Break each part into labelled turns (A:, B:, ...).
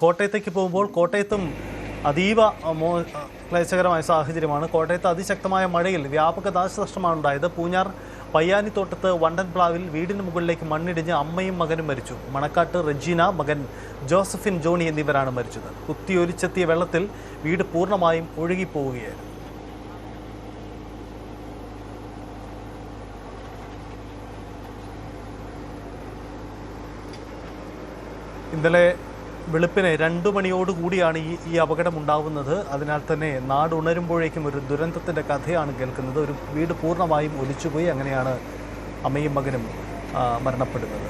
A: കോട്ടയത്തേക്ക് പോകുമ്പോൾ കോട്ടയത്തും അതീവ ക്ലേശകരമായ സാഹചര്യമാണ്. കോട്ടയത്ത് അതിശക്തമായ മഴയിൽ വ്യാപക നാശനഷ്ടമാണ് ഉണ്ടായത്. പൂഞ്ഞാർ പയ്യാനിത്തോട്ടത്ത് വണ്ടൻപ്ലാവിൽ വീടിന് മുകളിലേക്ക് മണ്ണിടിഞ്ഞ് അമ്മയും മകനും മരിച്ചു. മണക്കാട്ട് റെജീന, മകൻ ജോസഫിൻ ജോണി എന്നിവരാണ് മരിച്ചത്. കുത്തിയൊലിച്ചെത്തിയ വെള്ളത്തിൽ വീട് പൂർണ്ണമായും ഒഴുകിപ്പോവുകയായിരുന്നു. ഇന്നലെ വെളുപ്പിന് 2 മണിയോടുകൂടിയാണ് ഈ അപകടം ഉണ്ടാവുന്നത്. അതിനാൽ തന്നെ നാട് ഉണരുമ്പോഴേക്കും ഒരു ദുരന്തത്തിൻ്റെ കഥയാണ് കേൾക്കുന്നത്. ഒരു വീട് പൂർണ്ണമായും ഒലിച്ചുപോയി. അങ്ങനെയാണ് അമ്മയും മകനും മരണപ്പെടുന്നത്.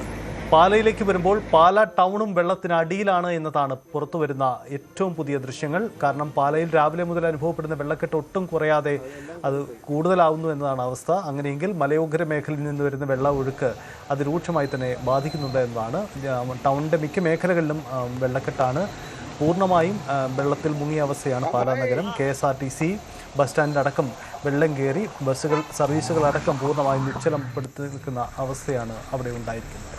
A: പാലയിലേക്ക് വരുമ്പോൾ പാല ടൗണും വെള്ളത്തിനടിയിലാണ് എന്നതാണ് പുറത്തു വരുന്ന ഏറ്റവും പുതിയ ദൃശ്യങ്ങൾ. കാരണം പാലയിൽ രാവിലെ മുതൽ അനുഭവപ്പെടുന്ന വെള്ളക്കെട്ട് ഒട്ടും കുറയാതെ അത് കൂടുതലാവുന്നു എന്നതാണ് അവസ്ഥ. അങ്ങനെയെങ്കിൽ മലയോര മേഖലയിൽ നിന്ന് വരുന്ന വെള്ള ഒഴുക്ക് അതിരൂക്ഷമായി തന്നെ ബാധിക്കുന്നുണ്ട് എന്നതാണ്. ടൗണിൻ്റെ മിക്ക മേഖലകളിലും വെള്ളക്കെട്ടാണ്. പൂർണ്ണമായും വെള്ളത്തിൽ മുങ്ങിയ അവസ്ഥയാണ് പാലാ നഗരം. KSRTC ബസ് സ്റ്റാൻഡിലടക്കം വെള്ളം കയറി സർവീസുകളടക്കം പൂർണ്ണമായും നിശ്ചലപ്പെടുത്തി നിൽക്കുന്ന അവസ്ഥയാണ് അവിടെ ഉണ്ടായിരിക്കുന്നത്.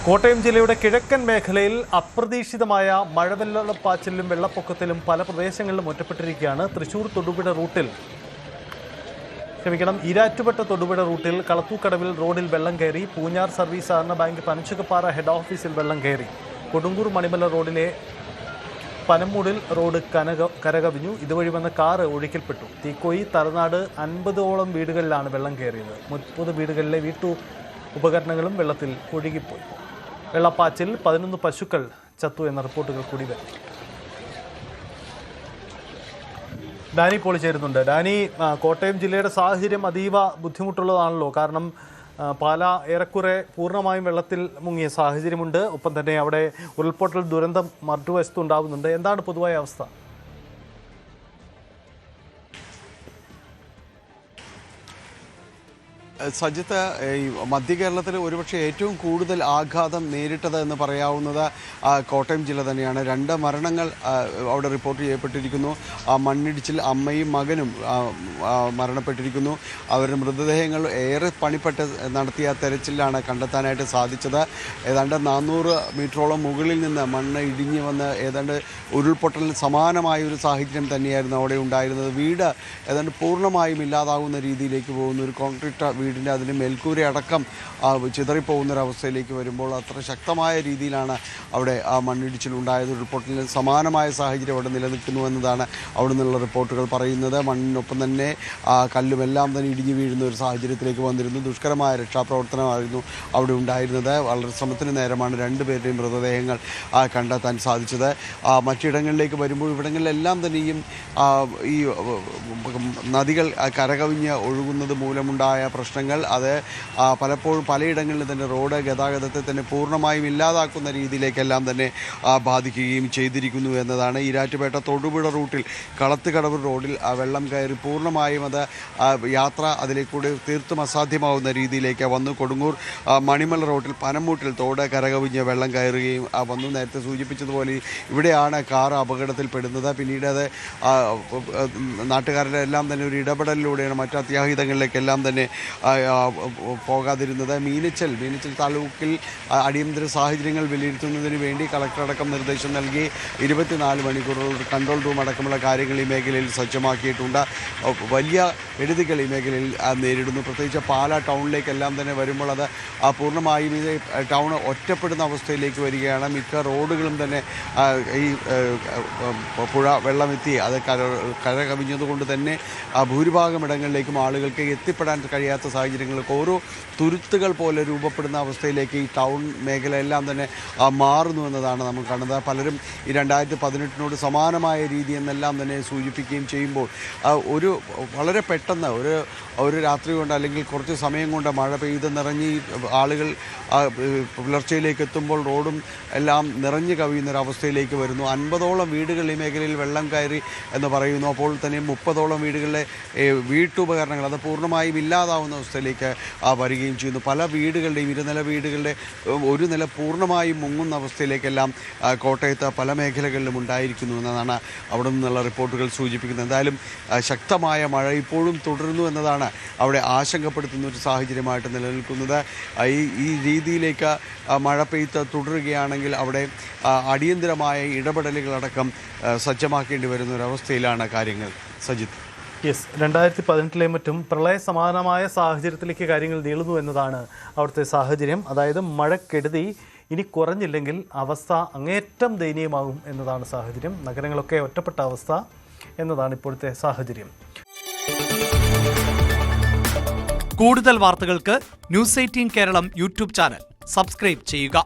A: കോട്ടയം ജില്ലയുടെ കിഴക്കൻ മേഖലയിൽ അപ്രതീക്ഷിതമായ മഴവെള്ളപ്പാച്ചിലും വെള്ളപ്പൊക്കത്തിലും പല പ്രദേശങ്ങളിലും ഒറ്റപ്പെട്ടിരിക്കുകയാണ്. തൃശൂർ തൊടുപുഴ റൂട്ടിൽ ഈരാറ്റുപേട്ട തൊടുപുഴ റൂട്ടിൽ കളത്തൂക്കടവിൽ റോഡിൽ വെള്ളം കയറി. പൂഞ്ഞാർ സർവീസ് സഹകരണ ബാങ്ക് പനച്ചുകപ്പാറ ഹെഡ് ഓഫീസിൽ വെള്ളം കയറി. കൊടുങ്ങൂർ മണിമല റോഡിലെ പനമൂടിൽ റോഡ് കരകവിഞ്ഞു. ഇതുവഴി വന്ന കാറ് ഒഴുക്കിൽപ്പെട്ടു. തീക്കോയി തലനാട് 50ഓളം വീടുകളിലാണ് വെള്ളം കയറിയത്. 30 വീടുകളിലെ വീട്ടു ഉപകരണങ്ങളും വെള്ളത്തിൽ ഒഴുകിപ്പോയി. വെള്ളപ്പാച്ചിൽ 11 പശുക്കൾ ചത്തു എന്ന റിപ്പോർട്ടുകൾ കൂടി വരും. ഡാനി പോളി ചേരുന്നുണ്ട്. ഡാനി, കോട്ടയം ജില്ലയുടെ സാഹചര്യം അതീവ ബുദ്ധിമുട്ടുള്ളതാണല്ലോ. കാരണം പാല ഏറെക്കുറെ പൂർണ്ണമായും വെള്ളത്തിൽ മുങ്ങിയ സാഹചര്യമുണ്ട്. ഒപ്പം തന്നെ അവിടെ ഉരുൾപൊട്ടൽ ദുരന്തം മറുവശത്ത് ഉണ്ടാകുന്നുണ്ട്. എന്താണ് പൊതുവായ അവസ്ഥ?
B: സജിത്ത്, ഈ മധ്യ കേരളത്തിൽ ഒരുപക്ഷെ ഏറ്റവും കൂടുതൽ ആഘാതം നേരിട്ടത് എന്ന് പറയാവുന്നത് കോട്ടയം ജില്ല തന്നെയാണ്. 2 മരണങ്ങൾ അവിടെ റിപ്പോർട്ട് ചെയ്യപ്പെട്ടിരിക്കുന്നു. മണ്ണിടിച്ചിൽ അമ്മയും മകനും മരണപ്പെട്ടിരിക്കുന്നു. അവരുടെ മൃതദേഹങ്ങൾ ഏറെ പണിപ്പെട്ട് നടത്തിയ തെരച്ചിലാണ് കണ്ടെത്താനായിട്ട് സാധിച്ചത്. ഏതാണ്ട് 400 മീറ്ററോളം മുകളിൽ നിന്ന് മണ്ണ് ഇടിഞ്ഞു വന്ന് ഏതാണ്ട് ഉരുൾപൊട്ടലിന് സമാനമായ ഒരു സാഹചര്യം തന്നെയായിരുന്നു അവിടെ ഉണ്ടായിരുന്നത്. വീട് ഏതാണ്ട് പൂർണ്ണമായും ഇല്ലാതാകുന്ന രീതിയിലേക്ക് പോകുന്ന ഒരു കോൺക്രീറ്റ് വീടിൻ്റെ അതിന് മേൽക്കൂര അടക്കം ചിതറിപ്പോകുന്നൊരവസ്ഥയിലേക്ക് വരുമ്പോൾ അത്ര ശക്തമായ രീതിയിലാണ് അവിടെ ആ മണ്ണിടിച്ചിലുണ്ടായത്. ഉരുൾപൊട്ടലിന് സമാനമായ സാഹചര്യം അവിടെ നിലനിൽക്കുന്നു എന്നതാണ് അവിടെ നിന്നുള്ള റിപ്പോർട്ടുകൾ പറയുന്നത്. മണ്ണിനൊപ്പം തന്നെ കല്ലുമെല്ലാം തന്നെ ഇടിഞ്ഞു വീഴുന്ന ഒരു സാഹചര്യത്തിലേക്ക് വന്നിരുന്നു. ദുഷ്കരമായ രക്ഷാപ്രവർത്തനമായിരുന്നു അവിടെ ഉണ്ടായിരുന്നത്. വളരെ ശ്രമത്തിന് നേരമാണ് 2 പേരുടെയും മൃതദേഹങ്ങൾ കണ്ടെത്താൻ സാധിച്ചത്. മറ്റിടങ്ങളിലേക്ക് വരുമ്പോൾ ഇവിടങ്ങളിലെല്ലാം തന്നെയും ഈ നദികൾ കരകവിഞ്ഞ് ഒഴുകുന്നത് മൂലമുണ്ടായ പ്രശ്നങ്ങൾ അത് പലപ്പോഴും പലയിടങ്ങളിൽ തന്നെ റോഡ് ഗതാഗതത്തെ തന്നെ പൂർണ്ണമായും ഇല്ലാതാക്കുന്ന രീതിയിലേക്കെല്ലാം തന്നെ ബാധിക്കുകയും ചെയ്തിരിക്കുന്നു എന്നതാണ്. ഈരാറ്റുപേട്ട തൊടുപുഴ റൂട്ടിൽ കളത്തുകടവ് റോഡിൽ വെള്ളം കയറി പൂർണ്ണമായും അത് യാത്ര അതിലേക്കൂടെ തീർത്തും അസാധ്യമാവുന്ന രീതിയിലേക്ക് വന്നു. കൊടുങ്ങൂർ മണിമല റോഡിൽ പനമൂട്ടിൽ തോട് കരകവിഞ്ഞ് വെള്ളം കയറുകയും വന്നു. നേരത്തെ സൂചിപ്പിച്ചതുപോലെ ഇവിടെയാണ് കാർ അപകടത്തിൽപ്പെടുന്നത്. പിന്നീട് അത് നാട്ടുകാരുടെ എല്ലാം തന്നെ ഒരു ഇടപെടലിലൂടെയാണ് മറ്റ് അത്യാഹിതങ്ങളിലേക്കെല്ലാം തന്നെ പോകാതിരുന്നത്. മീനച്ചൽ താലൂക്കിൽ അടിയന്തര സാഹചര്യങ്ങൾ വിലയിരുത്തുന്നതിന് വേണ്ടി കളക്ടറടക്കം നിർദ്ദേശം നൽകി 24 മണിക്കൂറുകൾ കൺട്രോൾ റൂം അടക്കമുള്ള കാര്യങ്ങൾ ഈ മേഖലയിൽ സജ്ജമാക്കിയിട്ടുണ്ട്. വലിയ എഴുതികൾ ഈ മേഖലയിൽ നേരിടുന്നു. പ്രത്യേകിച്ച് പാലാ ടൗണിലേക്കെല്ലാം തന്നെ വരുമ്പോൾ അത് പൂർണ്ണമായും ഈ ടൗൺ ഒറ്റപ്പെടുന്ന അവസ്ഥയിലേക്ക് വരികയാണ്. മിക്ക റോഡുകളും തന്നെ ഈ പുഴ വെള്ളമെത്തി അത് കരകവിഞ്ഞതുകൊണ്ട് തന്നെ ഭൂരിഭാഗം ഇടങ്ങളിലേക്കും ആളുകൾക്ക് എത്തിപ്പെടാൻ കഴിയാത്ത സാഹചര്യങ്ങൾക്ക് ഓരോ തുരുത്തുകൾ പോലെ രൂപപ്പെടുന്ന അവസ്ഥയിലേക്ക് ഈ ടൗൺ മേഖല എല്ലാം തന്നെ മാറുന്നു എന്നതാണ് നമ്മൾ കാണുന്നത്. പലരും ഈ 2018 സമാനമായ രീതി എന്നെല്ലാം തന്നെ സൂചിപ്പിക്കുകയും ചെയ്യുമ്പോൾ ഒരു വളരെ പെട്ടെന്ന് ഒരു രാത്രി കൊണ്ട് അല്ലെങ്കിൽ കുറച്ച് സമയം കൊണ്ട് മഴ പെയ്ത് നിറഞ്ഞ് ആളുകൾ പുലർച്ചയിലേക്ക് എത്തുമ്പോൾ റോഡും എല്ലാം നിറഞ്ഞു കവിയുന്നൊരവസ്ഥയിലേക്ക് വരുന്നു. 50ഓളം വീടുകൾ ഈ മേഖലയിൽ വെള്ളം കയറി എന്ന് പറയുന്നു. അപ്പോൾ തന്നെ 30ഓളം വീടുകളിലെ വീട്ടുപകരണങ്ങൾ അത് പൂർണ്ണമായും ഇല്ലാതാവുന്ന അവസ്ഥയിലേക്ക് വരികയും ചെയ്യുന്നു. പല വീടുകളുടെയും ഇരുനില വീടുകളുടെ ഒരു നില പൂർണ്ണമായും മുങ്ങുന്ന അവസ്ഥയിലേക്കെല്ലാം കോട്ടയത്ത് പല മേഖലകളിലും ഉണ്ടായിരിക്കുന്നു എന്നതാണ് അവിടെ നിന്നുള്ള റിപ്പോർട്ടുകൾ സൂചിപ്പിക്കുന്നത്. എന്തായാലും ശക്തമായ മഴ ഇപ്പോഴും തുടരുന്നു എന്നതാണ് അവിടെ ആശങ്കപ്പെടുത്തുന്ന ഒരു സാഹചര്യമായിട്ട് നിലനിൽക്കുന്നത്. ഈ രീതിയിലേക്ക് മഴ പെയ്ത്ത് തുടരുകയാണെങ്കിൽ അവിടെ അടിയന്തരമായ ഇടപെടലുകളടക്കം സജ്ജമാക്കേണ്ടി വരുന്ന ഒരവസ്ഥയിലാണ് കാര്യങ്ങൾ. സജിത്ത്.
A: യെസ്, 2018 മറ്റും പ്രളയ സമാനമായ സാഹചര്യത്തിലേക്ക് കാര്യങ്ങൾ നീളുന്നു എന്നതാണ് അവിടുത്തെ സാഹചര്യം. അതായത് മഴക്കെടുതി ഇനി കുറഞ്ഞില്ലെങ്കിൽ അവസ്ഥ അങ്ങേയറ്റം ദയനീയമാകും എന്നതാണ് സാഹചര്യം. നഗരങ്ങളൊക്കെ ഒറ്റപ്പെട്ട അവസ്ഥ എന്നതാണ് ഇപ്പോഴത്തെ സാഹചര്യം.
C: കൂടുതൽ വാർത്തകൾക്ക് news 18 Keralam YouTube channel subscribe ചെയ്യുക.